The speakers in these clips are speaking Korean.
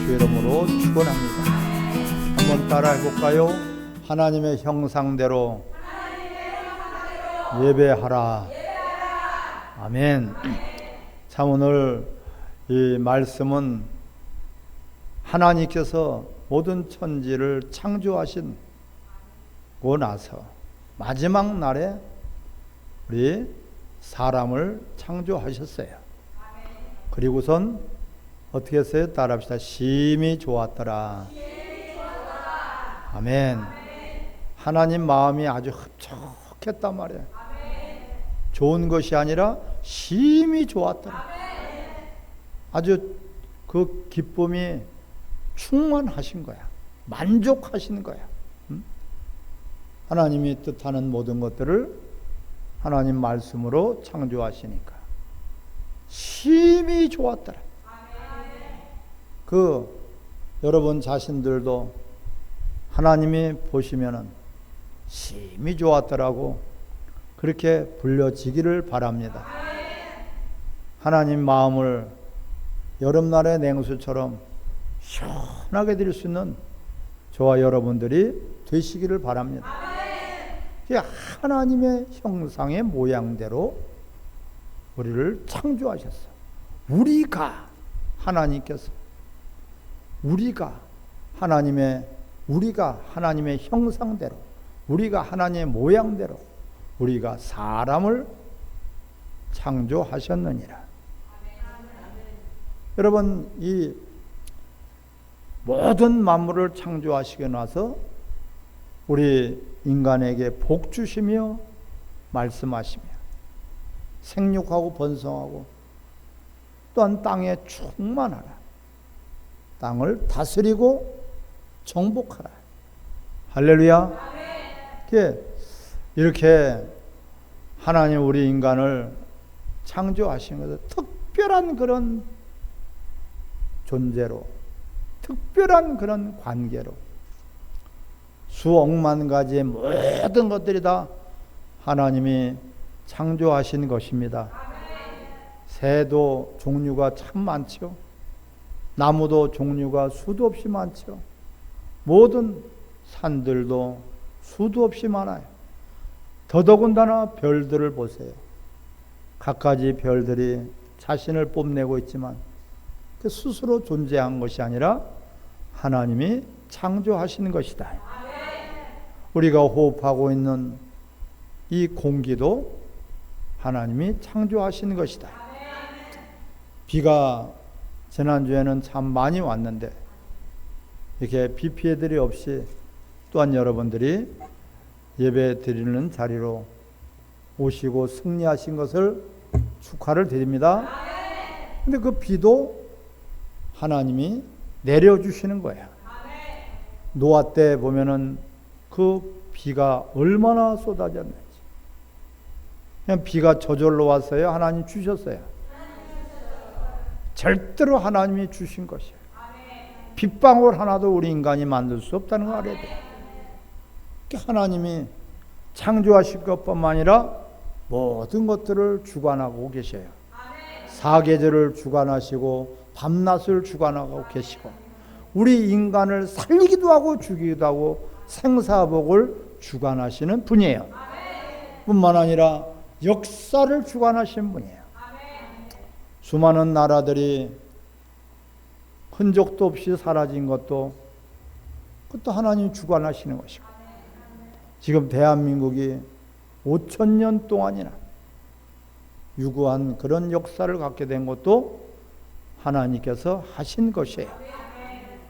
주 이름으로 축원합니다. 한번 따라 해볼까요? 하나님의 형상대로 예배하라. 아멘. 참 오늘 이 말씀은 하나님께서 모든 천지를 창조하신 고 나서 마지막 날에 우리 사람을 창조하셨어요. 그리고선 어떻게 했어요? 따라합시다. 심히 좋았더라. 아멘. 하나님 마음이 아주 흡족했단 말이에요. 좋은 것이 아니라 심히 좋았더라. 아주 그 기쁨이 충만하신 거야. 만족하신 거야. 하나님이 뜻하는 모든 것들을 하나님 말씀으로 창조하시니까 심히 좋았더라. 여러분 자신들도 하나님이 보시면은 심히 좋았더라고 그렇게 불려지기를 바랍니다. 하나님 마음을 여름날의 냉수처럼 시원하게 드릴 수 있는 저와 여러분들이 되시기를 바랍니다. 하나님의 형상의 모양대로 우리를 창조하셨어. 우리가 하나님께서 우리가 하나님의 형상대로 우리가 하나님의 모양대로 우리가 사람을 창조하셨느니라. 여러분 이 모든 만물을 창조하시고 나서 우리 인간에게 복 주시며 말씀하시며 생육하고 번성하고 또한 땅에 충만하라. 땅을 다스리고 정복하라. 할렐루야. 이렇게 하나님 우리 인간을 창조하신 것은 특별한 그런 존재로 특별한 그런 관계로 수억만 가지의 모든 것들이 다 하나님이 창조하신 것입니다. 새도 종류가 참 많죠. 나무도 종류가 수도 없이 많죠. 모든 산들도 수도 없이 많아요. 더더군다나 별들을 보세요. 갖가지 별들이 자신을 뽐내고 있지만 그 스스로 존재한 것이 아니라 하나님이 창조하신 것이다. 우리가 호흡하고 있는 이 공기도 하나님이 창조하신 것이다. 비가 지난주에는 참 많이 왔는데 이렇게 비 피해들이 없이 또한 여러분들이 예배 드리는 자리로 오시고 승리하신 것을 축하를 드립니다. 근데 그 비도 하나님이 내려주시는 거예요. 노아 때 보면은 그 비가 얼마나 쏟아졌는지. 그냥 비가 저절로 왔어요? 하나님 주셨어요? 절대로 하나님이 주신 것이에요. 빗방울 하나도 우리 인간이 만들 수 없다는 거 알아야 돼요. 하나님이 창조하실 것뿐만 아니라 모든 것들을 주관하고 계셔요. 사계절을 주관하시고 밤낮을 주관하고 계시고 우리 인간을 살리기도 하고 죽이기도 하고 생사복을 주관하시는 분이에요. 뿐만 아니라 역사를 주관하시는 분이에요. 수많은 나라들이 흔적도 없이 사라진 것도 그것도 하나님이 주관하시는 것이고 지금 대한민국이 5,000년 동안이나 유구한 그런 역사를 갖게 된 것도 하나님께서 하신 것이에요.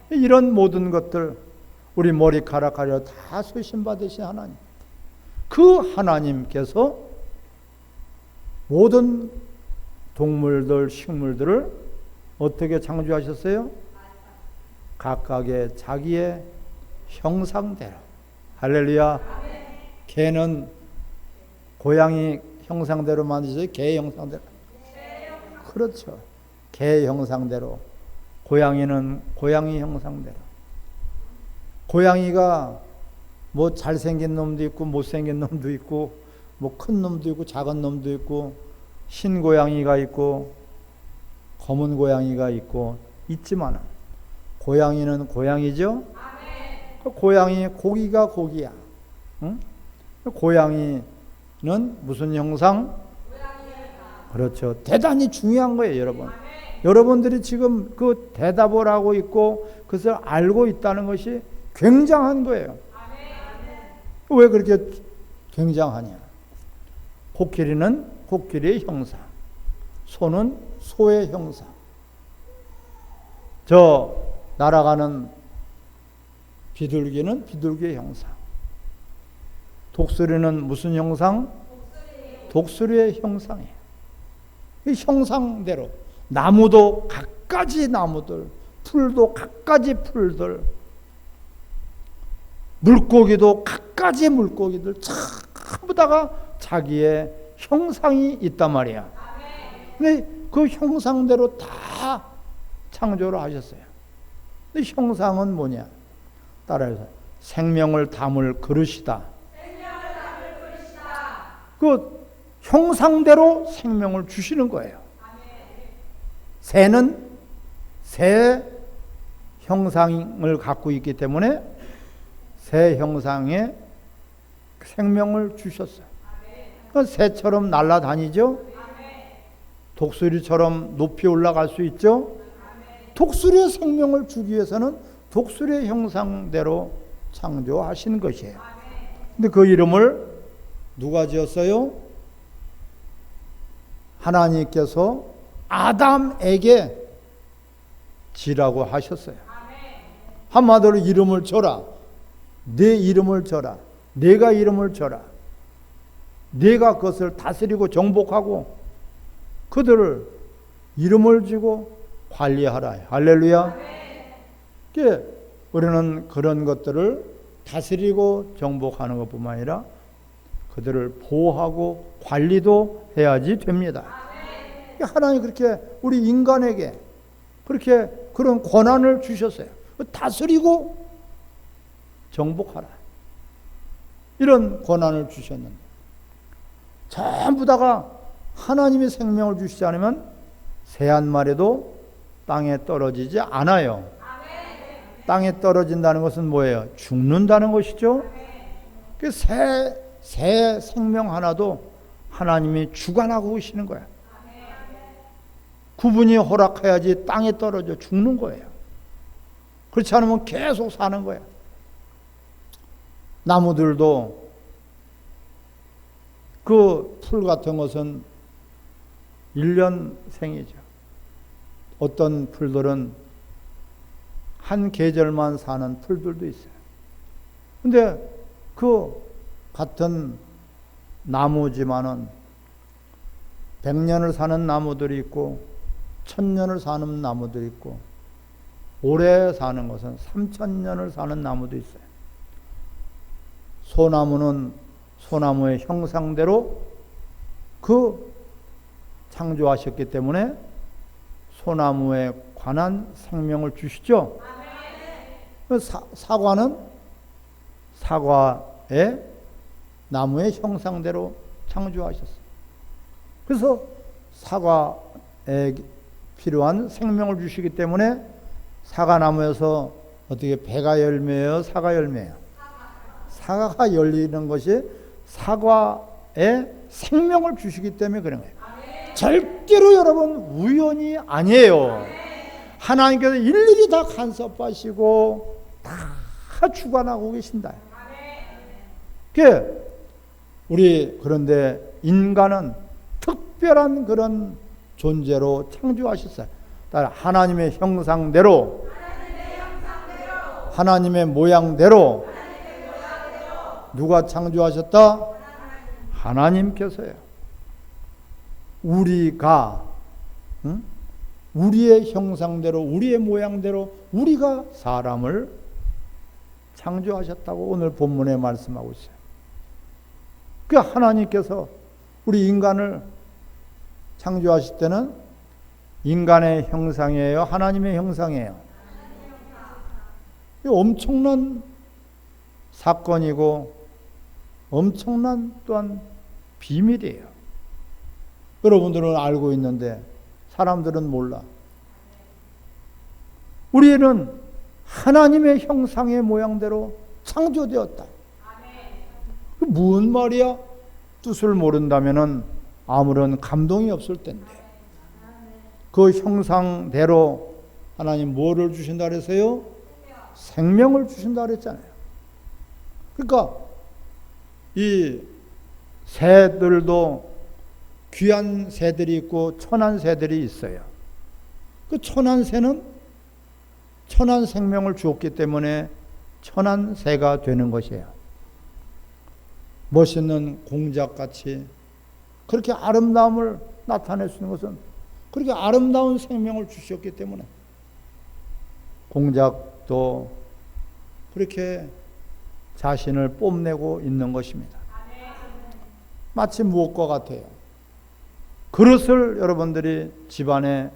이런 모든 것들 우리 머리카락 가려 다 쇄신받으신 하나님, 그 하나님께서 모든 동물들, 식물들을 어떻게 창조하셨어요? 각각의 자기의 형상대로. 할렐루야. 개는 고양이 형상대로 만드셨어요? 개 형상대로. 그렇죠. 개 형상대로. 고양이는 고양이 형상대로. 고양이가 뭐 잘생긴 놈도 있고 못생긴 놈도 있고 뭐 큰 놈도 있고 작은 놈도 있고 흰 고양이가 있고 검은 고양이가 있고 있지만 고양이는 고양이죠? 그 고양이, 고기가 고기야. 응? 고양이는 무슨 형상? 그렇죠. 대단히 중요한 거예요, 여러분. 여러분들이 지금 그 대답을 하고 있고 그것을 알고 있다는 것이 굉장한 거예요. 왜 그렇게 굉장하냐? 코끼리는 코끼리의 형상, 소는 소의 형상, 저 날아가는 비둘기는 비둘기의 형상, 독수리는 무슨 형상? 독수리의 형상이에요. 이 형상대로 나무도 갖가지 나무들, 풀도 갖가지 풀들, 물고기도 갖가지 물고기들 전부 다가 자기의 형상이 있단 말이야. 근데 그 형상대로 다 창조를 하셨어요. 근데 형상은 뭐냐? 따라해서 생명을 담을 그릇이다. 그 형상대로 생명을 주시는 거예요. 새는 새 형상을 갖고 있기 때문에 새 형상에 생명을 주셨어요. 새처럼 날아다니죠. 독수리처럼 높이 올라갈 수 있죠. 독수리의 생명을 주기 위해서는 독수리의 형상대로 창조하신 것이에요. 근데 그 이름을 누가 지었어요? 하나님께서 아담에게 지라고 하셨어요. 한마디로 이름을 줘라. 내 이름을 줘라. 내가 이름을 줘라. 내가 그것을 다스리고 정복하고 그들을 이름을 주고 관리하라. 할렐루야. 우리는 그런 것들을 다스리고 정복하는 것뿐만 아니라 그들을 보호하고 관리도 해야지 됩니다. 하나님 그렇게 우리 인간에게 그렇게 그런 권한을 주셨어요. 다스리고 정복하라. 이런 권한을 주셨는데 전부 다가 하나님이 생명을 주시지 않으면 새 한 마리도 땅에 떨어지지 않아요. 땅에 떨어진다는 것은 뭐예요? 죽는다는 것이죠. 그 새 생명 하나도 하나님이 주관하고 계시는 거예요. 그분이 허락해야지 땅에 떨어져 죽는 거예요. 그렇지 않으면 계속 사는 거예요. 나무들도 그 풀 같은 것은 1년 생이죠. 어떤 풀들은 한 계절만 사는 풀들도 있어요. 근데 그 같은 나무지만은 100년을 사는 나무들이 있고 1000년을 사는 나무들이 있고 오래 사는 것은 3000년을 사는 나무도 있어요. 소나무는 소나무의 형상대로 그 창조하셨기 때문에 소나무에 관한 생명을 주시죠. 사과는 사과의 나무의 형상대로 창조하셨어요. 그래서 사과에 필요한 생명을 주시기 때문에 사과나무에서 어떻게 배가 열매예요? 사과 열매예요? 사과가 열리는 것이 사과에 생명을 주시기 때문에 그런 거예요. 절대로 여러분 우연이 아니에요. 하나님께서 일일이 다 간섭하시고 다 주관하고 계신다. 우리 그런데 인간은 특별한 그런 존재로 창조하셨어요. 따라 하나님의 형상대로, 하나님의 모양대로 누가 창조하셨다? 하나님께서요. 우리가 우리의 형상대로 우리의 모양대로 우리가 사람을 창조하셨다고 오늘 본문에 말씀하고 있어요. 그 하나님께서 우리 인간을 창조하실 때는 인간의 형상이에요? 하나님의 형상이에요? 엄청난 사건이고 엄청난 또한 비밀이에요. 여러분들은 알고 있는데 사람들은 몰라. 우리는 하나님의 형상의 모양대로 창조되었다. 그 무슨 말이야? 뜻을 모른다면은 아무런 감동이 없을 텐데. 그 형상대로 하나님 뭐를 주신다 그랬어요? 생명을 주신다 그랬잖아요. 그러니까 이 새들도 귀한 새들이 있고 천한 새들이 있어요. 그 천한 새는 천한 생명을 주었기 때문에 천한 새가 되는 것이에요. 멋있는 공작같이 그렇게 아름다움을 나타낼 수 있는 것은 그렇게 아름다운 생명을 주셨기 때문에 공작도 그렇게 자신을 뽐내고 있는 것입니다. 마치 무엇과 같아요? 그릇을 여러분들이 집안에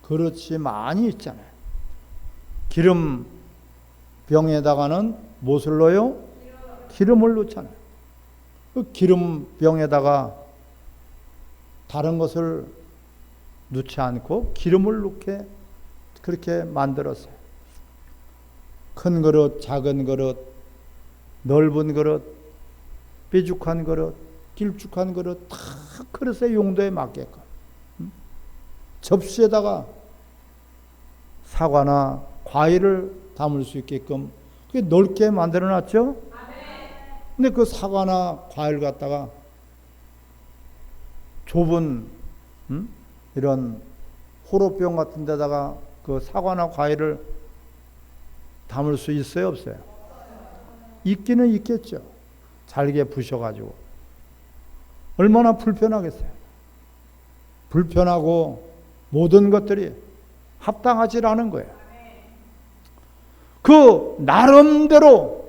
그릇이 많이 있잖아요. 기름 병에다가는 무엇을 넣어요? 기름을 넣잖아요. 그 기름 병에다가 다른 것을 넣지 않고 기름을 넣게 그렇게 만들었어요. 큰 그릇, 작은 그릇, 넓은 그릇, 삐죽한 그릇, 길쭉한 그릇 다 그릇의 용도에 맞게끔 접시에다가 사과나 과일을 담을 수 있게끔 그게 넓게 만들어 놨죠. 근데 그 사과나 과일 갖다가 좁은 이런 호로병 같은 데다가 그 사과나 과일을 담을 수 있어요, 없어요? 있기는 있겠죠. 잘게 부셔가지고. 얼마나 불편하겠어요. 불편하고 모든 것들이 합당하지 않은 거예요. 그 나름대로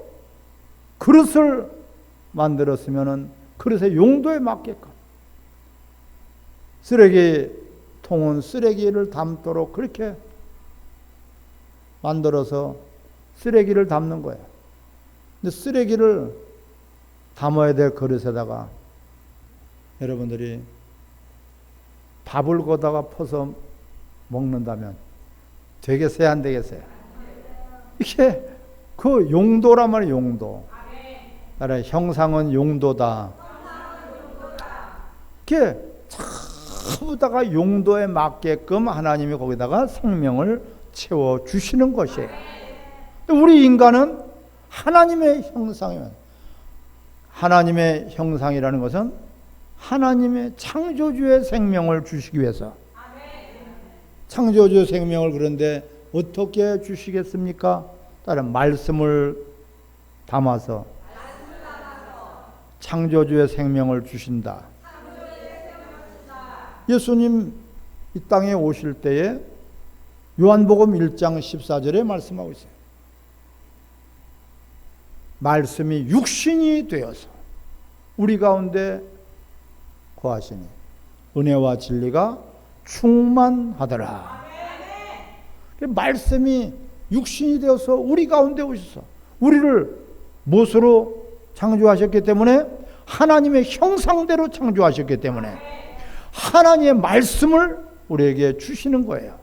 그릇을 만들었으면은 그릇의 용도에 맞게끔 쓰레기통은 쓰레기를 담도록 그렇게 만들어서 쓰레기를 담는 거예요. 근데 쓰레기를 담아야 될 그릇에다가 여러분들이 밥을 거다가 퍼서 먹는다면 되겠어요, 안 되겠어요? 이게 그 용도란 말이에요, 용도. 따라 형상은 용도다. 이게 전부 다가 용도에 맞게끔 하나님이 거기다가 생명을 채워 주시는 것이에요. 우리 인간은 하나님의 형상이면, 하나님의 형상이라는 것은 하나님의 창조주의 생명을 주시기 위해서, 창조주의 생명을 그런데 어떻게 주시겠습니까? 다른 말씀을 담아서 창조주의 생명을 주신다. 예수님 이 땅에 오실 때에 요한복음 1장 14절에 말씀하고 있어요. 말씀이 육신이 되어서 우리 가운데 거하시니 은혜와 진리가 충만하더라. 말씀이 육신이 되어서 우리 가운데 오셔서 우리를 무엇으로 창조하셨기 때문에 하나님의 형상대로 창조하셨기 때문에 하나님의 말씀을 우리에게 주시는 거예요.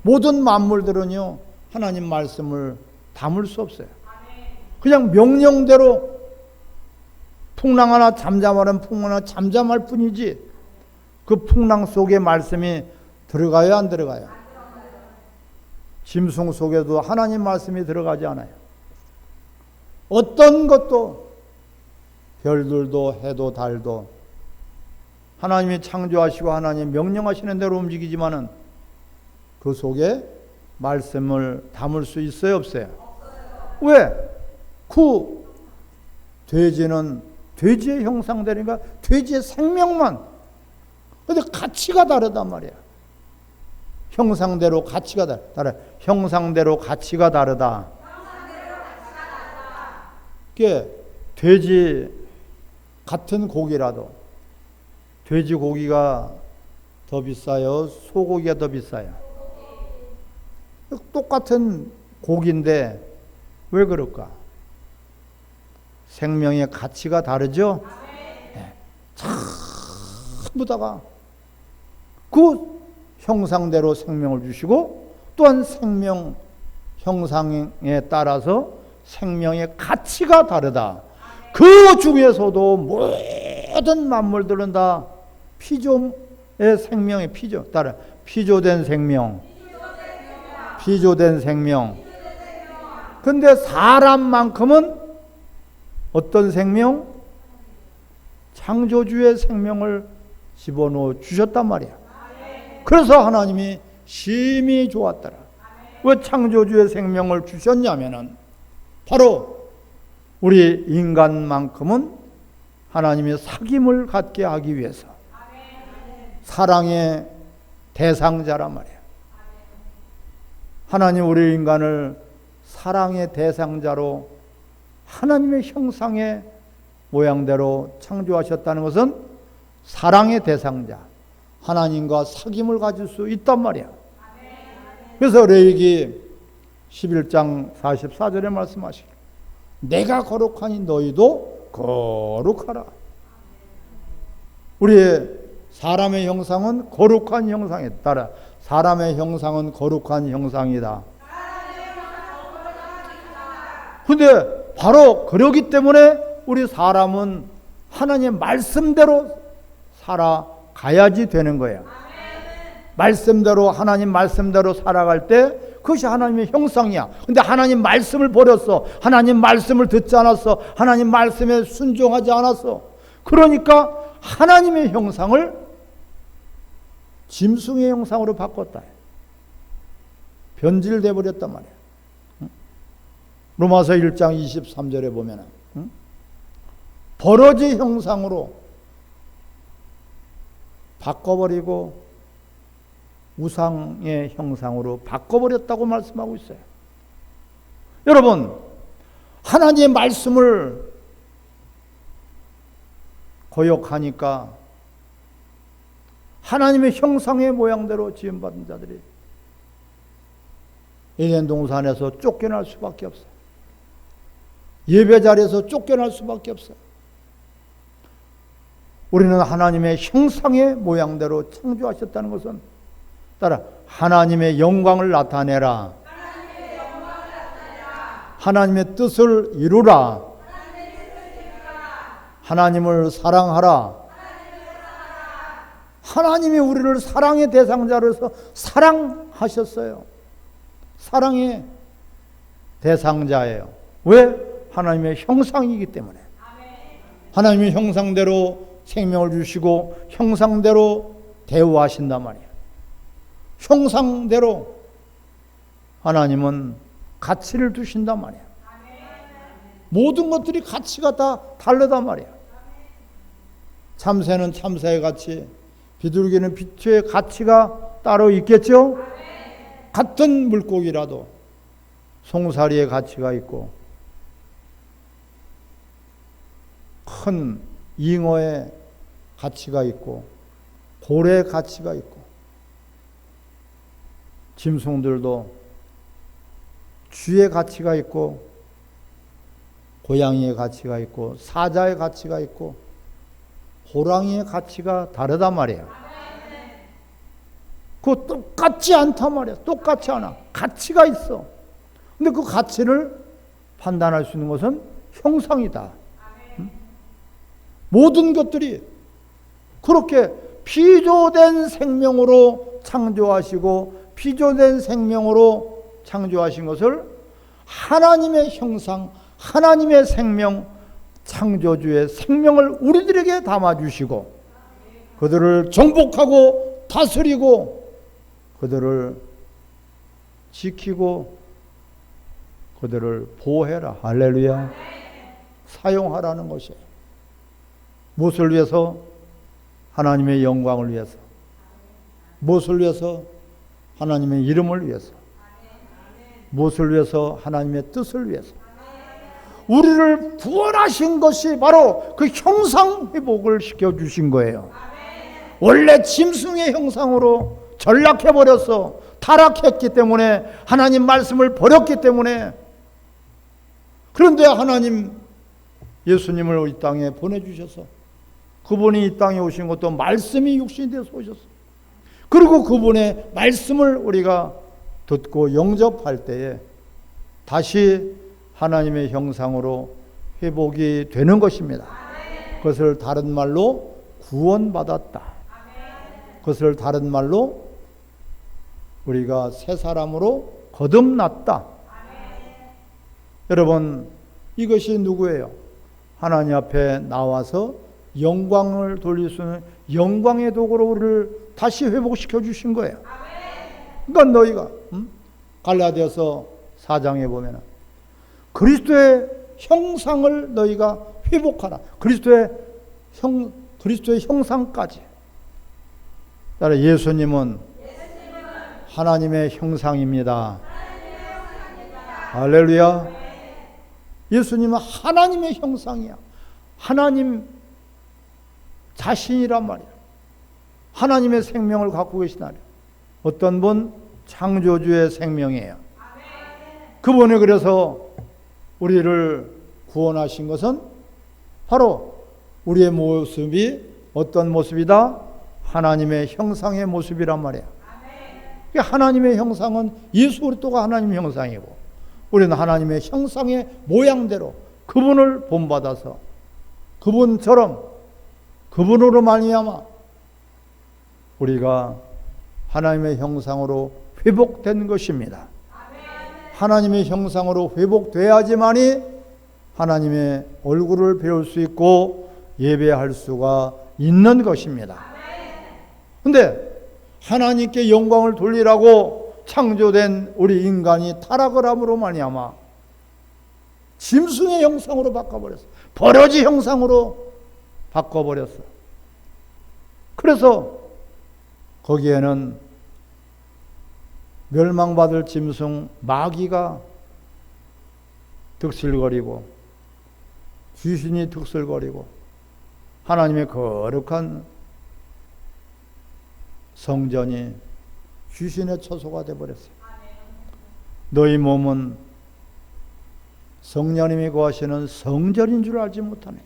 모든 만물들은요 하나님 말씀을 담을 수 없어요. 그냥 명령대로 풍랑하나 잠잠하는 풍랑하나 잠잠할 뿐이지 그 풍랑 속에 말씀이 들어가요, 안 들어가요? 짐승 속에도 하나님 말씀이 들어가지 않아요. 어떤 것도 별들도 해도 달도 하나님이 창조하시고 하나님 명령하시는 대로 움직이지만은 그 속에 말씀을 담을 수 있어요, 없어요? 왜? 그 돼지는 돼지의 형상되니까 돼지의 생명만. 근데 가치가 다르단 말이야. 형상대로 가치가 다르다. 형상대로 가치가 다르다. 그게 돼지 같은 고기라도 돼지 고기가 더 비싸요? 소고기가 더 비싸요? 똑같은 고기인데 왜 그럴까? 생명의 가치가 다르죠? 네. 전부 다가 그 형상대로 생명을 주시고 또한 생명 형상에 따라서 생명의 가치가 다르다. 그 중에서도 모든 만물들은 다 피조의 생명의 피조 따라 피조된 생명. 피조된 생명. 근데 사람만큼은 어떤 생명? 창조주의 생명을 집어넣어 주셨단 말이야. 그래서 하나님이 심히 좋았더라. 왜 창조주의 생명을 주셨냐면은 바로 우리 인간만큼은 하나님의 사귐을 갖게 하기 위해서 사랑의 대상자란 말이야. 하나님 우리 인간을 사랑의 대상자로 하나님의 형상의 모양대로 창조하셨다는 것은 사랑의 대상자, 하나님과 사귐을 가질 수 있단 말이야. 그래서 레위기 11장 44절에 말씀하시길 내가 거룩하니 너희도 거룩하라. 우리의 사람의 형상은 거룩한 형상에 따라 사람의 형상은 거룩한 형상이다. 근데 바로 그러기 때문에 우리 사람은 하나님의 말씀대로 살아가야지 되는 거예요. 말씀대로 하나님 말씀대로 살아갈 때 그것이 하나님의 형상이야. 근데 하나님 말씀을 버렸어. 하나님 말씀을 듣지 않았어. 하나님 말씀에 순종하지 않았어. 그러니까 하나님의 형상을 짐승의 형상으로 바꿨다. 변질돼 버렸단 말이야. 로마서 1장 23절에 보면 버러지 형상으로 바꿔버리고 우상의 형상으로 바꿔버렸다고 말씀하고 있어요. 여러분, 하나님의 말씀을 거역하니까 하나님의 형상의 모양대로 지음받은 자들이 에덴 동산에서 쫓겨날 수밖에 없어요. 예배 자리에서 쫓겨날 수밖에 없어요. 우리는 하나님의 형상의 모양대로 창조하셨다는 것은 따라 하나님의 영광을 나타내라. 하나님의 뜻을 이루라. 하나님을 사랑하라. 하나님이 우리를 사랑의 대상자로 해서 사랑하셨어요. 사랑의 대상자예요. 왜? 하나님의 형상이기 때문에. 하나님의 형상대로 생명을 주시고 형상대로 대우하신단 말이에요. 형상대로 하나님은 가치를 두신단 말이에요. 모든 것들이 가치가 다 다르단 말이에요. 참새는 참새의 가치, 비둘기는 비둘기의 가치가 따로 있겠죠? 같은 물고기라도 송사리의 가치가 있고 큰 잉어의 가치가 있고 고래의 가치가 있고 짐승들도 쥐의 가치가 있고 고양이의 가치가 있고 사자의 가치가 있고 호랑이의 가치가 다르단 말이에요. 그거 똑같지 않단 말이야. 똑같지 않아. 가치가 있어. 근데 그 가치를 판단할 수 있는 것은 형상이다. 모든 것들이 그렇게 피조된 생명으로 창조하시고 피조된 생명으로 창조하신 것을 하나님의 형상, 하나님의 생명, 창조주의 생명을 우리들에게 담아주시고 그들을 정복하고 다스리고 그들을 지키고 그들을 보호해라. 할렐루야. 사용하라는 것이에요. 무엇을 위해서? 하나님의 영광을 위해서. 무엇을 위해서? 하나님의 이름을 위해서. 무엇을 위해서? 하나님의 뜻을 위해서. 우리를 구원하신 것이 바로 그 형상 회복을 시켜주신 거예요. 원래 짐승의 형상으로 전락해버렸어. 타락했기 때문에, 하나님 말씀을 버렸기 때문에. 그런데 하나님 예수님을 이 땅에 보내주셔서 그분이 이 땅에 오신 것도 말씀이 육신이 되어서 오셨어요. 그리고 그분의 말씀을 우리가 듣고 영접할 때에 다시 하나님의 형상으로 회복이 되는 것입니다. 그것을 다른 말로 구원받았다. 그것을 다른 말로 우리가 새 사람으로 거듭났다. 여러분, 이것이 누구예요? 하나님 앞에 나와서 영광을 돌릴 수 있는 영광의 도구로 우리를 다시 회복시켜 주신 거예요. 그러니까 너희가 갈라디아서 4장에 보면 그리스도의 형상을 너희가 회복하라. 그리스도의 형상까지. 따라 예수님은 하나님의 형상입니다. 할렐루야. 예수님은 하나님의 형상이야. 하나님 자신이란 말이야. 하나님의 생명을 갖고 계시나니. 어떤 분? 창조주의 생명이에요. 그분이 그래서 우리를 구원하신 것은 바로 우리의 모습이 어떤 모습이다? 하나님의 형상의 모습이란 말이에요. 하나님의 형상은 예수 그리스도가 하나님의 형상이고 우리는 하나님의 형상의 모양대로 그분을 본받아서 그분처럼 그분으로 말미암아 우리가 하나님의 형상으로 회복된 것입니다. 하나님의 형상으로 회복돼야지만이 하나님의 얼굴을 배울 수 있고 예배할 수가 있는 것입니다. 그런데 하나님께 영광을 돌리라고 창조된 우리 인간이 타락을 함으로 말미암아 짐승의 형상으로 바꿔버렸어. 버러지 형상으로 바꿔버렸어. 그래서 거기에는 멸망받을 짐승 마귀가 득실거리고 귀신이 득실거리고 하나님의 거룩한 성전이 귀신의 처소가 되어버렸어요. 너희 몸은 성령님이 거하시는 성전인 줄 알지 못하느냐.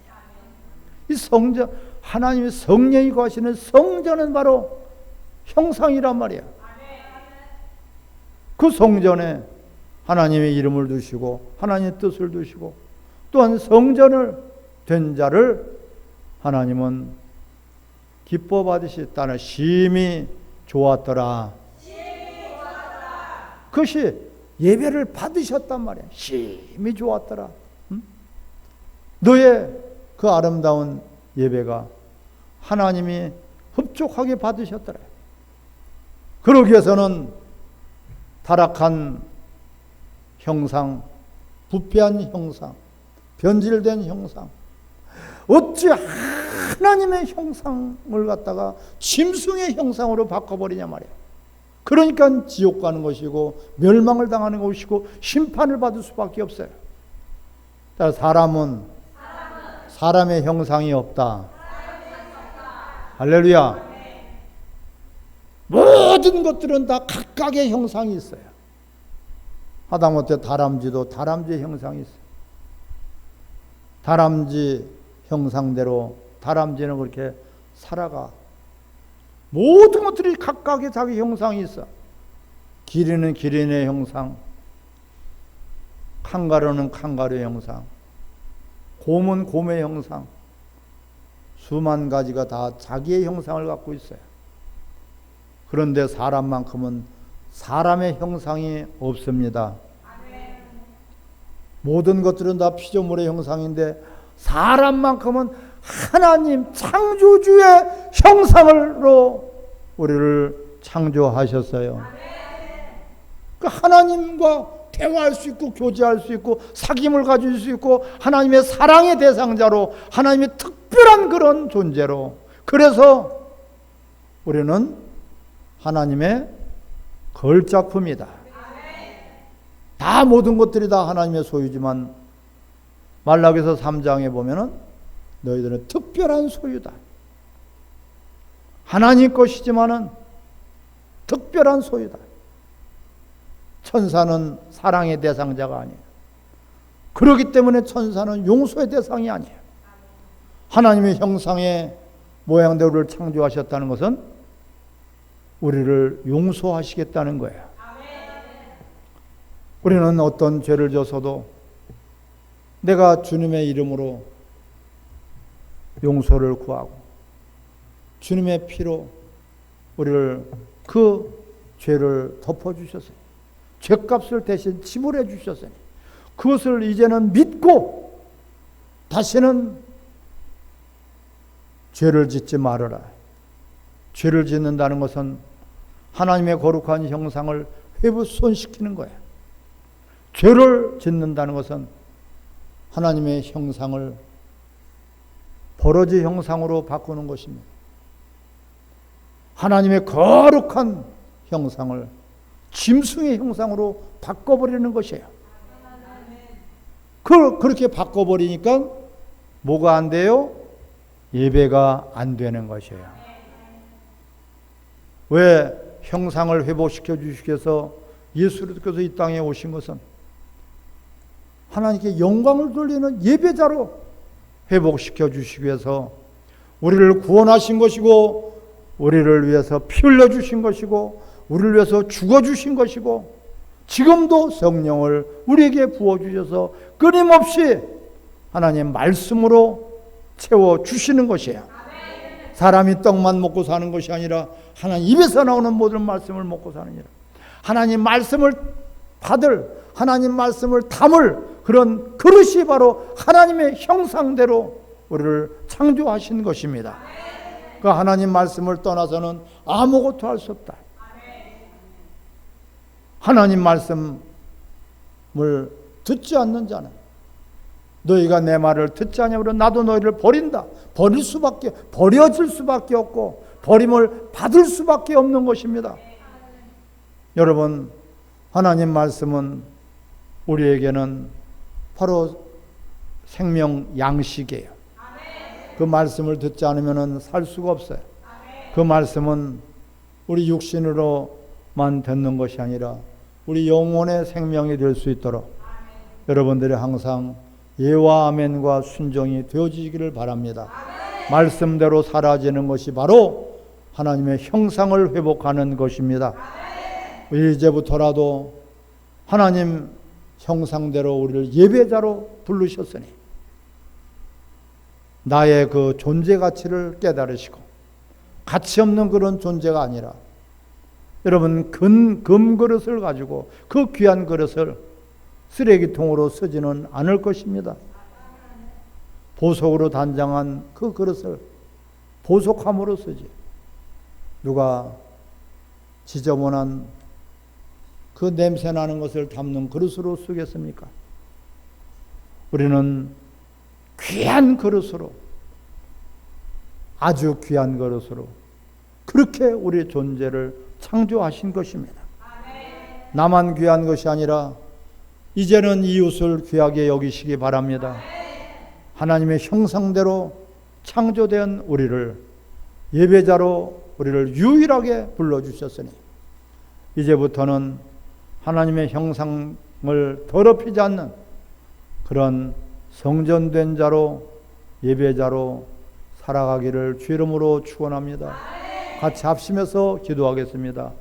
이 성전, 하나님의 성령이 거하시는 성전은 바로 형상이란 말이야. 그 성전에 하나님의 이름을 두시고 하나님의 뜻을 두시고 또한 성전을 된 자를 하나님은 기뻐 받으셨다는 심히 좋았더라. 그것이 예배를 받으셨단 말이야. 심히 좋았더라. 응? 너의 그 아름다운 예배가 하나님이 흡족하게 받으셨더라. 그러기 위해서는 타락한 형상, 부패한 형상, 변질된 형상, 어찌 하나님의 형상을 갖다가 짐승의 형상으로 바꿔버리냐 말이야. 그러니까 지옥 가는 것이고 멸망을 당하는 것이고 심판을 받을 수밖에 없어요. 사람은 사람의 형상이 없다. 할렐루야. 모든 것들은 다 각각의 형상이 있어요. 하다못해 다람쥐도 다람쥐의 형상이 있어요. 다람쥐 형상대로 다람쥐는 그렇게 살아가. 모든 것들이 각각의 자기 형상이 있어. 기린은 기린의 형상, 칸가루는 칸가루의 형상, 곰은 곰의 형상, 수만 가지가 다 자기의 형상을 갖고 있어요. 그런데 사람만큼은 사람의 형상이 없습니다. 모든 것들은 다 피조물의 형상인데 사람만큼은 하나님 창조주의 형상으로 우리를 창조하셨어요. 그 하나님과 대화할 수 있고 교제할 수 있고 사귐을 가질 수 있고 하나님의 사랑의 대상자로 하나님의 특별한 그런 존재로, 그래서 우리는 하나님의 걸작품이다. 다 모든 것들이 다 하나님의 소유지만 말라기서 3장에 보면은 너희들은 특별한 소유다. 하나님 것이지만은 특별한 소유다. 천사는 사랑의 대상자가 아니에요. 그렇기 때문에 천사는 용서의 대상이 아니에요. 하나님의 형상의 모양대로를 창조하셨다는 것은 우리를 용서하시겠다는 거예요. 우리는 어떤 죄를 져서도 내가 주님의 이름으로 용서를 구하고 주님의 피로 우리를 그 죄를 덮어주셨어요. 죄값을 대신 지불해 주셨어요. 그것을 이제는 믿고 다시는 죄를 짓지 말아라. 죄를 짓는다는 것은 하나님의 거룩한 형상을 훼손시키는 거예요. 죄를 짓는다는 것은 하나님의 형상을 버러지 형상으로 바꾸는 것입니다. 하나님의 거룩한 형상을 짐승의 형상으로 바꿔버리는 것이에요. 그렇게 바꿔버리니까 뭐가 안 돼요? 예배가 안 되는 것이에요. 왜 형상을 회복시켜 주시기 위해서 예수님께서 이 땅에 오신 것은 하나님께 영광을 돌리는 예배자로 회복시켜 주시기 위해서 우리를 구원하신 것이고 우리를 위해서 피 흘려 주신 것이고 우리를 위해서 죽어 주신 것이고 지금도 성령을 우리에게 부어 주셔서 끊임없이 하나님 말씀으로 채워 주시는 것이에요. 사람이 떡만 먹고 사는 것이 아니라 하나님 입에서 나오는 모든 말씀을 먹고 사느니라. 하나님 말씀을 받을, 하나님 말씀을 담을 그런 그릇이 바로 하나님의 형상대로 우리를 창조하신 것입니다. 그 하나님 말씀을 떠나서는 아무것도 할 수 없다. 하나님 말씀을 듣지 않는 자는 너희가 내 말을 듣지 않으므로 나도 너희를 버린다. 버려질 수밖에 없고 버림을 받을 수밖에 없는 것입니다. 여러분, 하나님 말씀은 우리에게는 바로 생명 양식이에요. 그 말씀을 듣지 않으면 살 수가 없어요. 그 말씀은 우리 육신으로만 듣는 것이 아니라 우리 영혼의 생명이 될 수 있도록 여러분들이 항상 예와 아멘과 순종이 되어지기를 바랍니다. 말씀대로 사라지는 것이 바로 하나님의 형상을 회복하는 것입니다. 이제부터라도 하나님 형상대로 우리를 예배자로 부르셨으니 나의 그 존재 가치를 깨달으시고 가치 없는 그런 존재가 아니라 여러분 금그릇을 가지고 그 귀한 그릇을 쓰레기통으로 쓰지는 않을 것입니다. 보석으로 단장한 그 그릇을 보석함으로 쓰지. 누가 지저분한 그 냄새 나는 것을 담는 그릇으로 쓰겠습니까? 우리는 귀한 그릇으로, 아주 귀한 그릇으로 그렇게 우리의 존재를 창조하신 것입니다. 나만 귀한 것이 아니라 이제는 이웃을 귀하게 여기시기 바랍니다. 하나님의 형상대로 창조된 우리를 예배자로 우리를 유일하게 불러주셨으니 이제부터는 하나님의 형상을 더럽히지 않는 그런 성전된 자로 예배자로 살아가기를 주 이름으로 축원합니다. 같이 합심해서 기도하겠습니다.